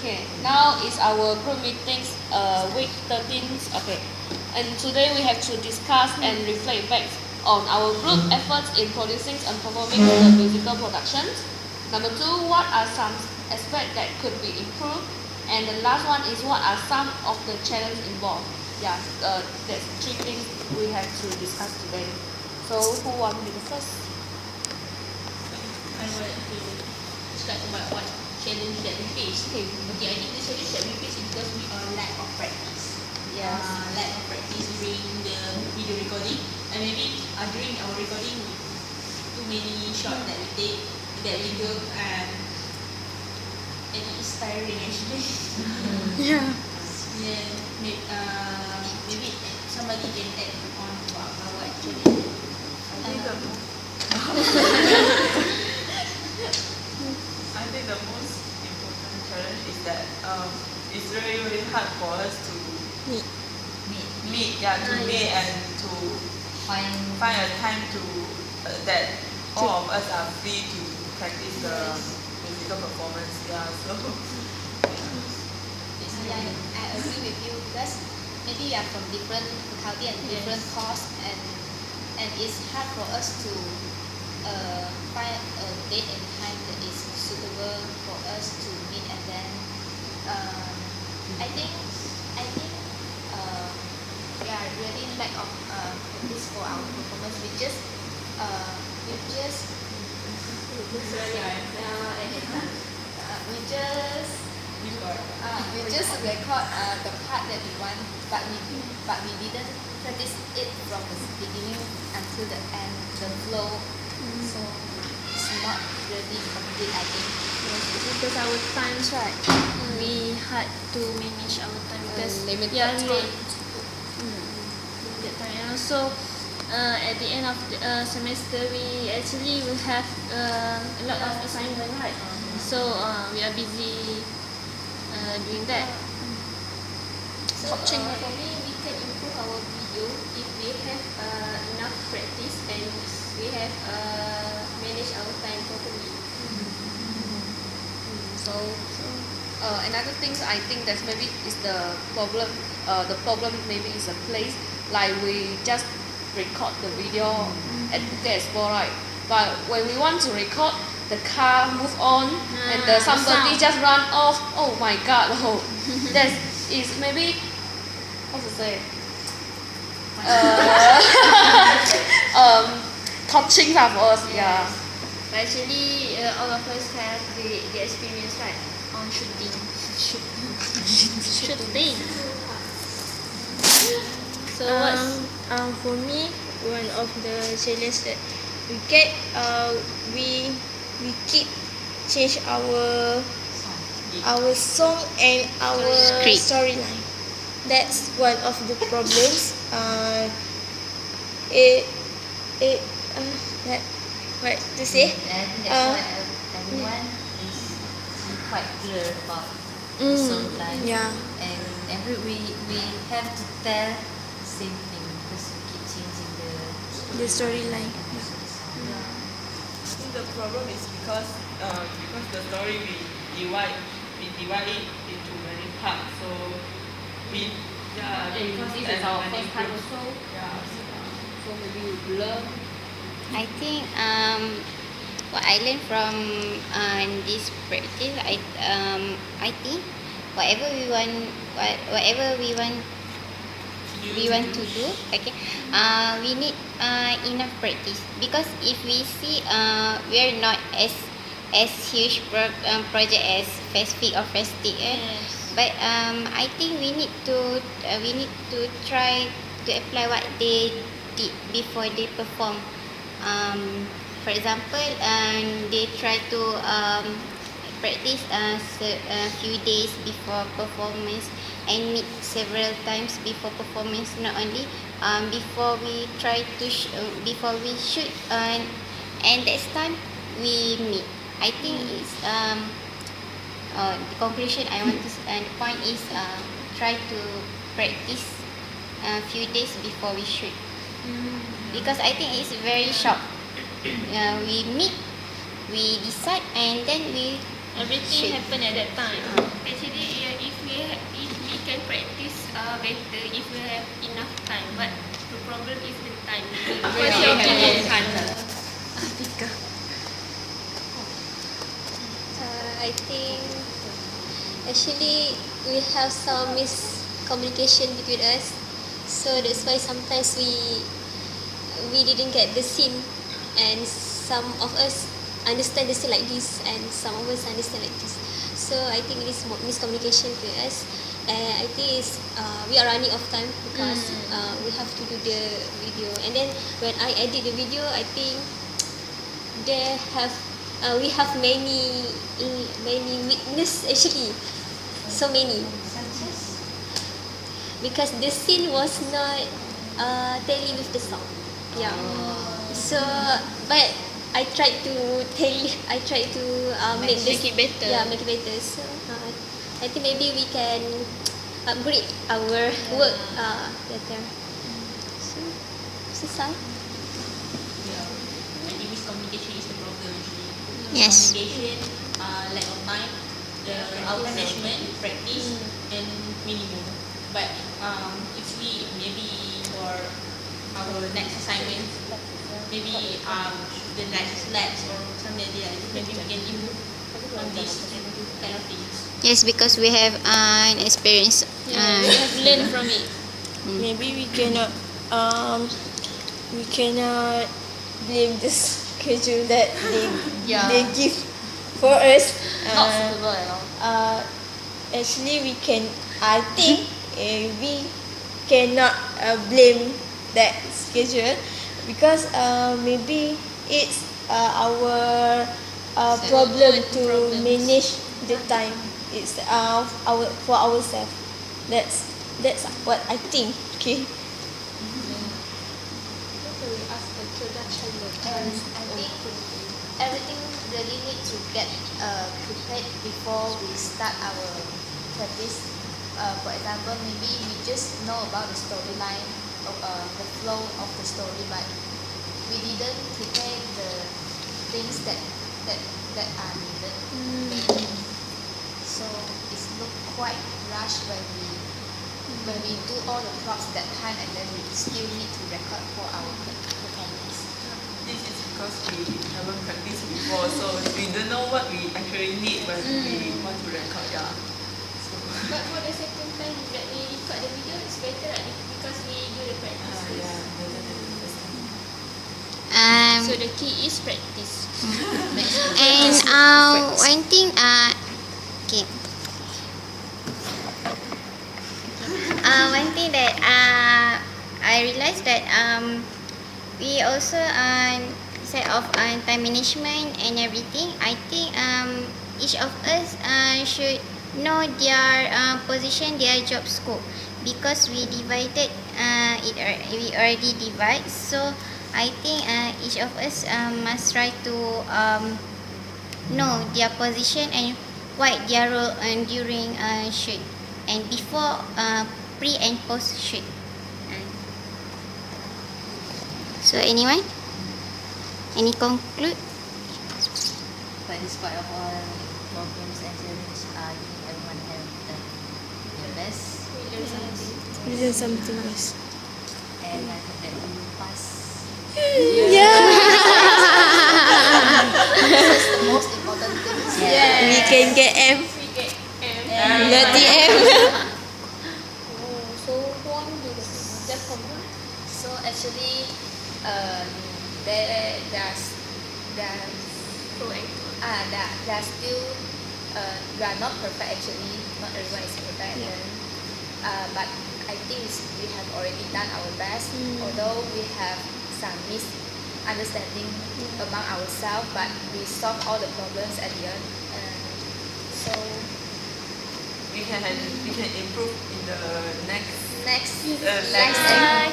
Okay, now is our group meetings, week 13. Okay, and today we have to discuss and reflect back on our group efforts in producing and performing the musical productions. Number 2, what are some aspects that could be improved? And the last one is what are some of the challenges involved? Yeah, that's 3 things we have to discuss today. So who want to be the first? I want to start about what challenge that we face. Okay, I think the challenge that we face is because we are lack of practice. Yes. Lack of practice during the video recording, and maybe during our recording, too many shots that we take, that we do, and it is tiring actually. Yeah. Yeah. Maybe somebody can add on about what challenge. I think the most important challenge is that it's really, really hard for us to meet and to find a time to that all of us are free to practice the musical performance. Yeah, so I agree with you because maybe we are from different faculty and different course, and it's hard for us to find a date and time that is suitable for us to meet, and then I think we are really lack of practice for our performance. We just record the part that we want, but we didn't practice it from the beginning until the end, the flow. So it's not really complete, I think. Yes, because our times, right? We had to manage our time because limited yeah, time. Limited time. And also, at the end of the semester, we actually will have a lot of assignment, right? So we are busy doing that. So for me, we can improve our video if we have enough practice and we have managed our time properly. So another thing I think that maybe is the problem. The problem maybe is a place like we just record the video at Bukit Expo, right? But when we want to record, the car move on and somebody sound. just run off. Oh my God! Oh, that is maybe how to say. Touching for us, yeah. But actually, all of us have the experience, right? On shooting. Shooting. So for me, one of the challenges that we get, we keep change our song and our storyline. That's one of the problems. What to say? And that's why everyone is quite clear about the song line. Yeah. And we have to tell the same thing because we keep changing The storyline. I think the problem is because the story we divide it into many parts. So Because this is our first time also. Yeah. So maybe we blur. I think what I learned from this practice, I think whatever we want to do, okay, we need enough practice, because if we see we are not as huge project as Festic or Festic, but I think we need to try to apply what they did before they perform. For example, they try to practice a few days before performance and meet several times before performance. Not only before we before we shoot, and that's time we meet. I think it's the conclusion I want to. The point is try to practice a few days before we shoot. Because I think it's very short. We meet, we decide, and then we everything happen at that time. Actually, yeah, if we can practice better if we have enough time, but the problem is the time. What's your opinion? Atika. I think actually we have some miscommunication between us, so that's why sometimes we didn't get the scene, and some of us understand the scene like this, and some of us understand like this. So I think this miscommunication to us, and I think it's we are running out of time because we have to do the video, and then when I edit the video, I think there have we have many witness actually, so many, because the scene was not tally with the song. Yeah. So but I tried to make it better. Yeah, make it better. So I think maybe we can upgrade our work better. So susah. Yeah. I think miscommunication is the problem actually. Yes. Communication, lack of time, our management, practice, and minimum. But if we maybe for our next assignment, maybe the next labs or something like that, maybe we can improve on these kind of things. Yes, because we have an experience. We have learned from it. Maybe we cannot blame the schedule that they give for us. Not suitable at all. Actually, I think we cannot blame that schedule, because maybe it's our problem to manage the time. It's for ourselves. That's what I think. Okay. And I think everything really need to get prepared before we start our practice. For example, maybe we just know about the storyline, the flow of the story, but we didn't prepare the things that are needed. So it's look quite rushed when we do all the props that time, and then we still need to record for our performance. This is because we haven't practiced before, so we don't know what we actually need when we want to record. Yeah. So, But for the second time that we record the video, it's better because we do the practice. yeah, better than the first time. So the key is practice. And one thing, okay. One thing that I realized that we also set of time management and everything. I think each of us should know their position, their job scope, because we divided we already divide. So I think each of us must try to know their position and what their role during shoot and before pre and post shoot. So anyone? Any conclude? But despite of all problems and challenges, I think everyone have done their best. We learn something else. And I hope that we will pass. That's the most important thing. We can get M. Not the M. So who want to do that comment? So actually, there's still we are not perfect actually. Not everyone is perfect. And but I think we have already done our best. Although we have some misunderstanding among ourselves, but we solve all the problems at the end. So We can improve in the next next next time.